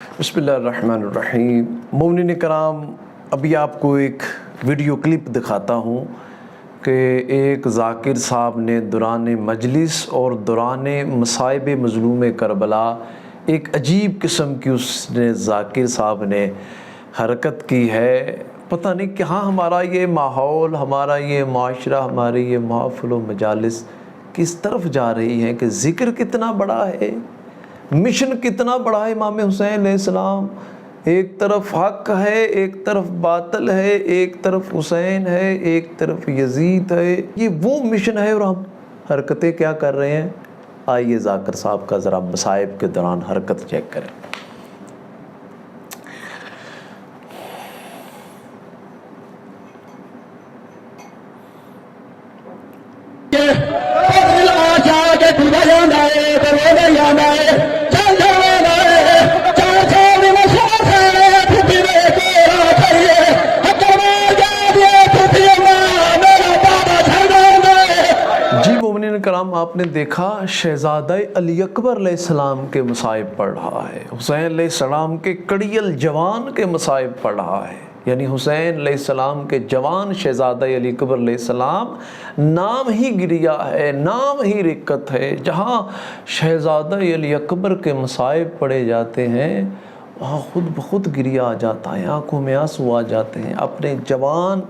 बिस्मिल्लाहिर्रहमानिर्रहीम। मोमिनीन कराम, अभी आपको एक वीडियो क्लिप दिखाता हूँ कि एक ज़ाकिर साहब ने दौरान मजलिस और दौरान मसाइब मज़लूम करबला एक अजीब किस्म की उसने ज़ाकिर साहब ने हरकत की है। पता नहीं कहाँ हमारा ये माहौल, हमारा ये माशरा, हमारी ये महफ़िल व मजालिस किस तरफ जा रही है कि ज़िक्र कितना बड़ा है, मिशन कितना बड़ा है। इमाम हुसैन अलैहिस्सलाम, एक तरफ हक है, एक तरफ बातिल है, एक तरफ हुसैन है, एक तरफ यजीद है। ये वो मिशन है और हम हरकतें क्या कर रहे हैं। आइए ज़ाकिर साहब का ज़रा मसाइब के दौरान हरकत चेक करें। कराम, आपने देखा शहज़ादा अली अकबर अलैहिस्सलाम के मसाइब पढ़ रहा है, हुसैन अलैहिस्सलाम के कड़ियल जवान के मसाइब पढ़ रहा है। यानी हुसैन अलैहिस्सलाम के जवान शहज़ादा अली अकबर अलैहिस्सलाम, नाम ही गिरिया है, नाम ही रिक्कत है। जहाँ शहज़ादा अली अकबर के मसाइब पढ़े जाते हैं वहाँ खुद ब खुद गिरिया आ जाता है, आंखों में आंसू आ जाते हैं, अपने जवान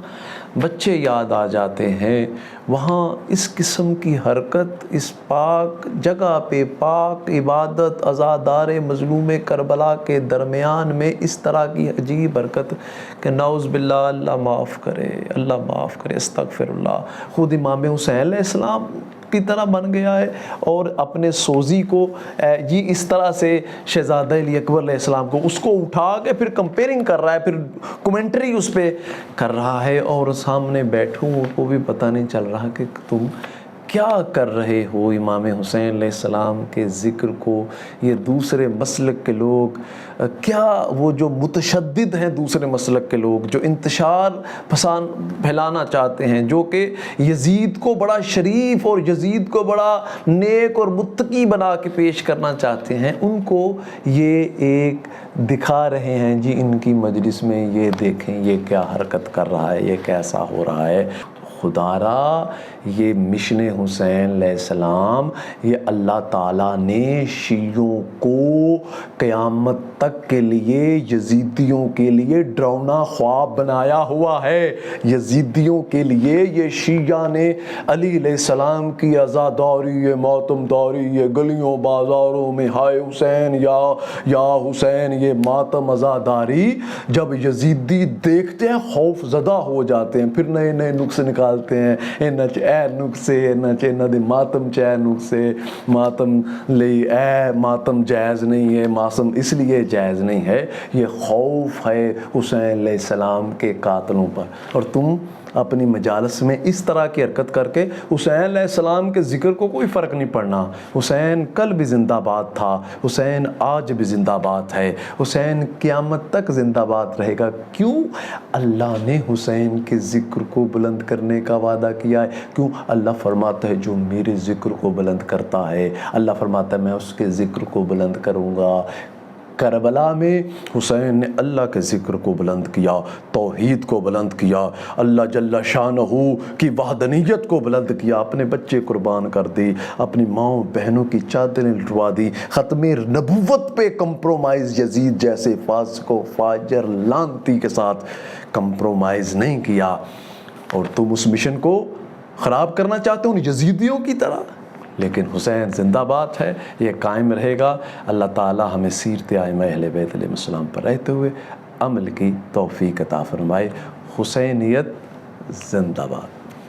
बच्चे याद आ जाते हैं। वहाँ इस किस्म की हरकत, इस पाक जगह पे पाक इबादत अज़ादार मज़लूम करबला के दरमियान में इस तरह की अजीब हरकत कि नाउज़ बिल्लाह, अल्लाह माफ़ करे, अल्लाह माफ़ करे, अस्तग़फिरुल्लाह। ख़ुद इमाम हुसैन अलैहिस्सलाम की तरह बन गया है और अपने सोजी को ये इस तरह से शहज़ादा अली अकबर अलैहिस्सलाम को उसको उठा के फिर कंपेयरिंग कर रहा है, फिर कमेंट्री उस पर कर रहा है। और सामने बैठूं को भी पता नहीं चल रहा कि तुम क्या कर रहे हो। इमाम हुसैन अलैहिस्सलाम के ज़िक्र को ये दूसरे मसलक के लोग, क्या वो जो मुतशद्दिद हैं दूसरे मसलक के लोग, जो इंतशार पसंद फैलाना चाहते हैं, जो कि यजीद को बड़ा शरीफ और यजीद को बड़ा नेक और मुत्तकी बना के पेश करना चाहते हैं, उनको ये एक दिखा रहे हैं जी इनकी मजलिस में, ये देखें ये क्या हरकत कर रहा है, ये कैसा हो रहा है। खुदारा, ये मिशन हुसैन अलैहिस्सलाम, ये अल्लाह ताला ने शियों को क़यामत तक के लिए, यजीदियों के लिए डरावना ख्वाब बनाया हुआ है। यजीदियों के लिए ये शिया ने अली अलैहिस्सलाम की अज़ादारी, ये मातमदारी, ये गलियों बाज़ारों में हाय हुसैन या हुसैन, ये मातम अज़ादारी जब यजीदी देखते हैं खौफ ज़दा हो जाते हैं, फिर नए नए नुस्खे निकालते हैं। इन्हां च ए नुस्खे, इन्हां च इन्हां दे मातम च नुस्खे, मातम लई ए मातम जायज़ नहीं है, मातम इसलिए जायज़ नहीं है। ये खौफ है हुसैन अलैहिस्सलाम के कातलों पर। और तुम अपनी मजालस में इस तरह की हरकत करके हुसैन अलैहिस्सलाम के ज़िक्र को कोई फ़र्क नहीं पड़ना। हुसैन कल भी ज़िंदाबाद था, हुसैन आज भी ज़िंदाबाद है, हुसैन क़यामत तक ज़िंदाबाद रहेगा। क्यों? अल्लाह ने हुसैन के ज़िक्र को बुलंद करने का वादा किया है। क्यों? अल्लाह फरमाता है जो मेरे ज़िक्र को बुलंद करता है, अल्लाह फरमाता है मैं उसके ज़िक्र को बुलंद करूँगा। करबला में हुसैन ने अल्लाह के ज़िक्र को बुलंद किया, तौहीद को बुलंद किया, अल्लाह जल्ला शानहू की वहदनीयत को बुलंद किया, अपने बच्चे कुर्बान कर दी, अपनी माँओं बहनों की चादरें लुटवा दी, ख़त्मे नबुव्वत पे कंप्रोमाइज़ यजीद जैसे फासिक व फाजिर लानती के साथ कंप्रोमाइज़ नहीं किया। और तुम उस मिशन को ख़राब करना चाहते हो यजीदियों की तरह। लेकिन हुसैन ज़िंदाबाद है, ये कायम रहेगा। अल्लाह ताला हमें सीरत आइम्मा अहले बैत अलैहिस्सलाम पर रहते हुए अमल की तौफ़ीक़ अता फ़रमाए। हुसैनियत ज़िंदाबाद।